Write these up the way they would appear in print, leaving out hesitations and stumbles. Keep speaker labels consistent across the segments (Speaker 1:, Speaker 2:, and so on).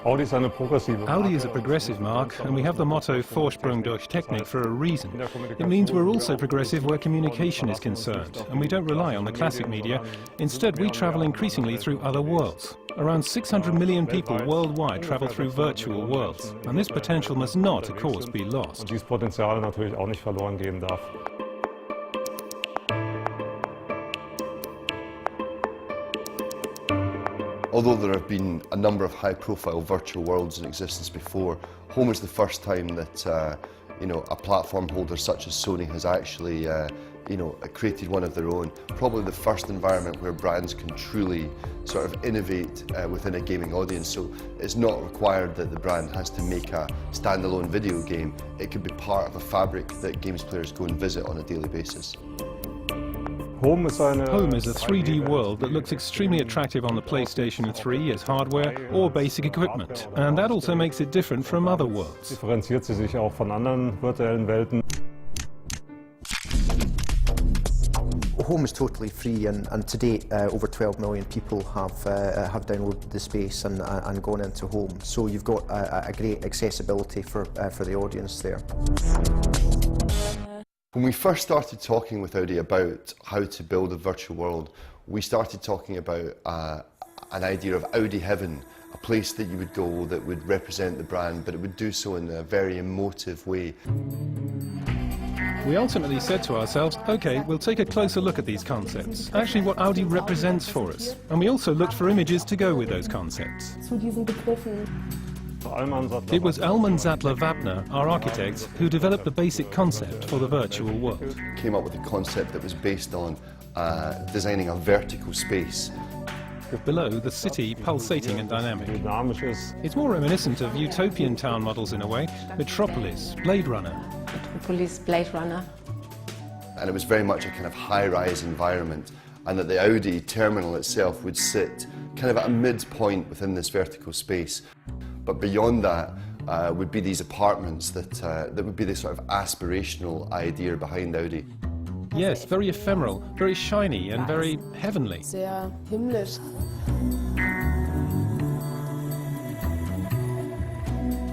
Speaker 1: Audi
Speaker 2: is a progressive mark, and we have the motto Vorsprung durch Technik for a reason. It means we're also progressive where communication is concerned, and we don't rely on the classic media. Instead, we travel increasingly through other worlds. Around 600 million people worldwide travel through virtual worlds, and this potential must not, of course, be lost.
Speaker 1: Dieses Potenzial natürlich auch nicht verloren gehen darf.
Speaker 3: Although there have been a number of high-profile virtual worlds in existence before, home is the first time that a platform holder such as Sony has actually created one of their own. Probably the first environment where brands can truly sort of innovate within a gaming audience. So it's not required that the brand has to make a standalone video game. It could be part of a fabric that games players go and visit on a daily basis.
Speaker 2: Home is a 3D world that looks extremely attractive on the PlayStation 3 as hardware or basic equipment, and that also makes it different from other worlds.
Speaker 1: Differenziert sie sich auch von anderen virtuellen Welten.
Speaker 4: Home is totally free, and to date over 12 million people have downloaded the space and gone into Home. So you've got a great accessibility for the audience there.
Speaker 3: When we first started talking with Audi about how to build a virtual world, we started talking about an idea of Audi Heaven, a place that you would go that would represent the brand, but it would do so in a very emotive way.
Speaker 2: We ultimately said to ourselves, OK, we'll take a closer look at these concepts, actually what Audi represents for us. And we also looked for images to go with those concepts. It was Elman Sattler-Wabner, our architect, who developed the basic concept for the virtual world.
Speaker 3: Came up with a concept that was based on designing a vertical space.
Speaker 2: Below, the city pulsating and dynamic. It's more reminiscent of utopian town models in a way. Metropolis, Blade Runner.
Speaker 5: Metropolis, Blade Runner.
Speaker 3: And it was very much a kind of high-rise environment, and that the Audi terminal itself would sit kind of at a midpoint within this vertical space. But beyond that would be these apartments that would be the sort of aspirational idea behind Audi.
Speaker 2: Yes, very ephemeral, very shiny and very heavenly.
Speaker 5: Sehr himmlisch.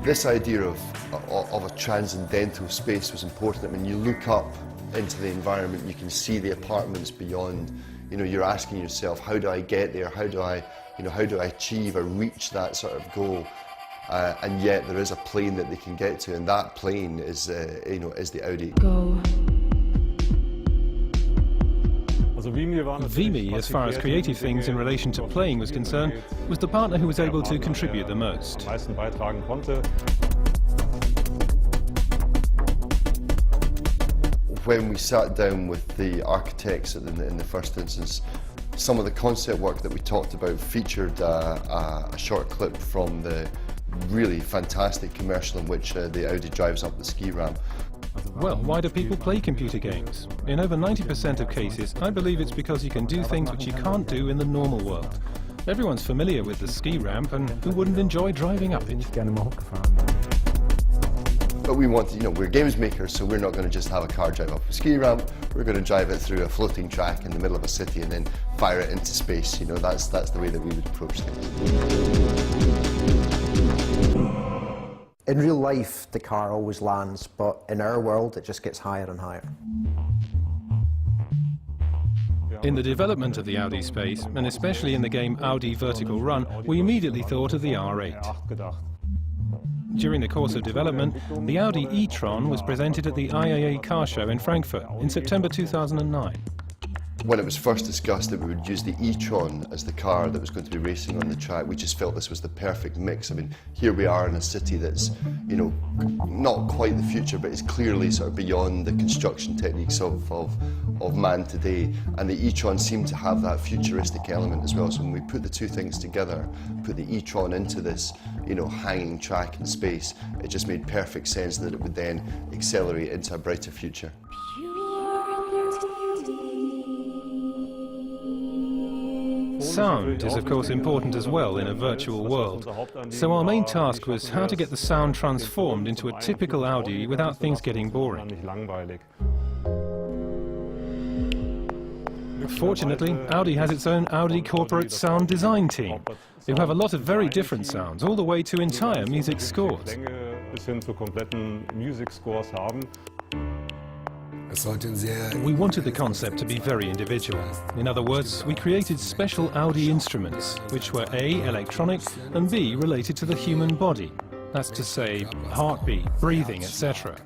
Speaker 3: This idea of a transcendental space was important. When you look up into the environment, you can see the apartments beyond. You know, you're asking yourself, how do I get there? How do I achieve or reach that sort of goal? And yet there is a plane that they can get to, and that plane is the Audi.
Speaker 5: Go.
Speaker 2: Vimy, as far as creative things in relation to playing was concerned, was the partner who was able to contribute the most.
Speaker 3: When we sat down with the architects in the first instance, some of the concept work that we talked about featured a short clip from the really fantastic commercial in which the Audi drives up the ski ramp.
Speaker 2: Well, why do people play computer games? In over 90% of cases, I believe it's because you can do things which you can't do in the normal world. Everyone's familiar with the ski ramp, and who wouldn't enjoy driving up it?
Speaker 3: But we want, we're games makers, so we're not going to just have a car drive up a ski ramp. We're going to drive it through a floating track in the middle of a city and then fire it into space. That's the way that we would approach things.
Speaker 4: In real life, the car always lands, but in our world, it just gets higher and higher.
Speaker 2: In the development of the Audi space, and especially in the game Audi Vertical Run, we immediately thought of the R8. During the course of development, the Audi e-tron was presented at the IAA car show in Frankfurt in September 2009.
Speaker 3: When it was first discussed that we would use the e-tron as the car that was going to be racing on the track, we just felt this was the perfect mix. I mean, here we are in a city that's, not quite the future, but is clearly sort of beyond the construction techniques of man today. And the e-tron seemed to have that futuristic element as well. So when we put the two things together, put the e-tron into this, hanging track in space, it just made perfect sense that it would then accelerate into a brighter future.
Speaker 2: Sound is of course important as well in a virtual world, so our main task was how to get the sound transformed into a typical Audi without things getting boring. Fortunately, Audi has its own Audi corporate sound design team, who have a lot of very different sounds, all the way to entire music scores. We wanted the concept to be very individual. In other words, we created special Audi instruments, which were A, electronic, and B, related to the human body. That's to say, heartbeat, breathing, etc.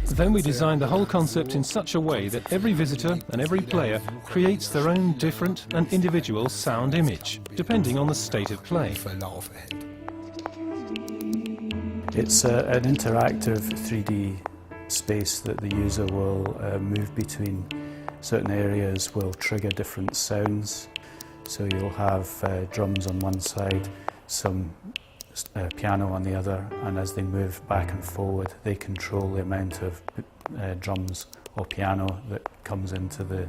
Speaker 2: Then we designed the whole concept in such a way that every visitor and every player creates their own different and individual sound image, depending on the state of play.
Speaker 6: It's an interactive 3D space that the user will move between. Certain areas will trigger different sounds. So you'll have drums on one side, some piano on the other, and as they move back and forward, they control the amount of drums or piano that comes into the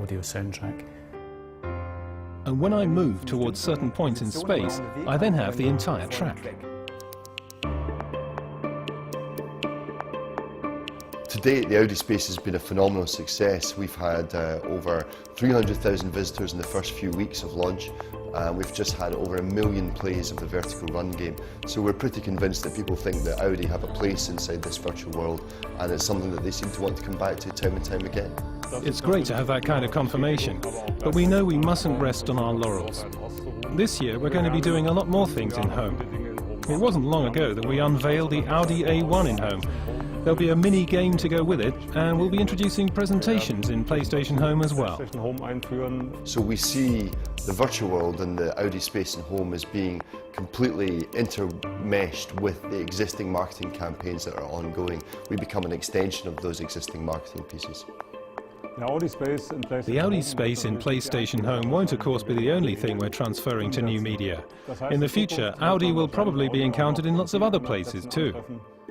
Speaker 6: audio soundtrack.
Speaker 2: And when I move towards certain points in space, I then have the entire track.
Speaker 3: To date, the Audi space has been a phenomenal success. We've had over 300,000 visitors in the first few weeks of launch. We've just had over 1 million plays of the Vertical Run game. So we're pretty convinced that people think that Audi have a place inside this virtual world, and it's something that they seem to want to come back to time and time again.
Speaker 2: It's great to have that kind of confirmation, but we know we mustn't rest on our laurels. This year we're going to be doing a lot more things in home. It wasn't long ago that we unveiled the Audi A1 in home. There'll be a mini game to go with it, and we'll be introducing presentations in PlayStation Home as well.
Speaker 3: So we see the virtual world and the Audi space and home as being completely intermeshed with the existing marketing campaigns that are ongoing. We become an extension of those existing marketing pieces.
Speaker 2: The Audi space in PlayStation Home won't of course be the only thing we're transferring to new media. In the future, Audi will probably be encountered in lots of other places too.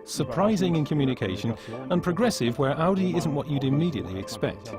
Speaker 2: Surprising in communication and progressive where Audi isn't what you'd immediately expect.